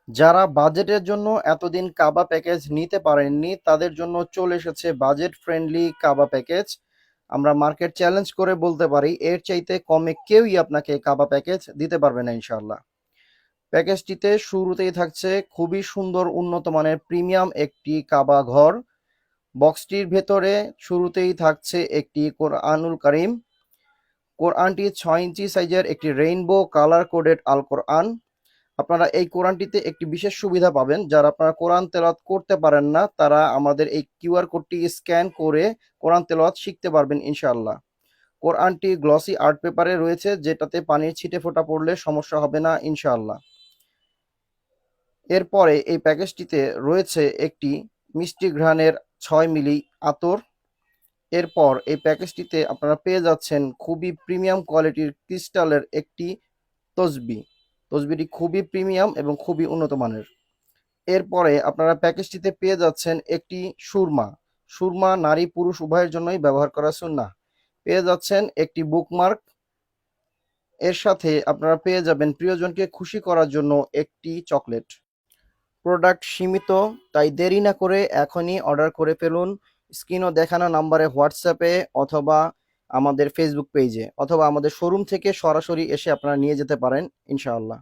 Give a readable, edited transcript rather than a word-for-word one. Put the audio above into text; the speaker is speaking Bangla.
যারা বাজেটের জন্য এতদিন কাবা প্যাকেজ নিতে পারেননি তাদের জন্য চলে এসেছে বাজেট ফ্রেন্ডলি কাবা প্যাকেজ। আমরা মার্কেট চ্যালেঞ্জ করে বলতে পারি এর চাইতে কমে কেউই আপনাকে কাবা প্যাকেজ দিতে পারবে না ইনশাআল্লাহ। প্যাকেজটিতে শুরুতেই থাকছে খুবই সুন্দর উন্নত মানের প্রিমিয়াম একটি কাবা ঘর। বক্সটির ভেতরে শুরুতেই থাকছে একটি কোরআনুল কারীম। কোরআনটি 6 ইঞ্চি সাইজের একটি রেইনবো কালার কোডেড আল কোরআন। আপনারা এই কোরআনটিতে একটি বিশেষ সুবিধা পাবেন, যারা আপনারা কোরআন তেলাওয়াত করতে পারেন না তারা আমাদের এই কিউআর কোডটি স্ক্যান করে কোরআন তেলাওয়াত শিখতে পারবেন ইনশাআল্লাহ। কোরআনটি গ্লসি আর্ট পেপারে রয়েছে, যেটাতে পানির ছিটে ফোঁটা পড়লে সমস্যা হবে না ইনশাআল্লাহ। এরপরে এই প্যাকেজটিতে রয়েছে একটি মিষ্টি ঘ্রাণের 6 মিলি আতর। এরপর এই প্যাকেজটিতে আপনারা পেয়ে যাচ্ছেন খুবই প্রিমিয়াম কোয়ালিটির ক্রিস্টালের একটি তসবি। তসবিটি খুবই প্রিমিয়াম এবং খুবই উন্নত মানের। এরপরে আপনারা প্যাকেজটিতে পেয়ে যাচ্ছেন একটি সুরমা। সুরমা নারী পুরুষ উভয়ের জন্যই ব্যবহার করা সুন্নাহ। পেয়ে যাচ্ছেন একটি বুকমার্ক। এর সাথে আপনারা পেয়ে যাবেন প্রিয়জনকে খুশি করার জন্য একটি চকলেট। প্রোডাক্ট সীমিত, তাই দেরি না করে এখনই অর্ডার করে ফেলুন। স্ক্রিনও দেখানো নাম্বারে হোয়াটসঅ্যাপে অথবা আমাদের ফেসবুক পেজে অথবা আমাদের শোরুম থেকে সরাসরি এসে আপনারা নিয়ে যেতে পারেন ইনশাআল্লাহ।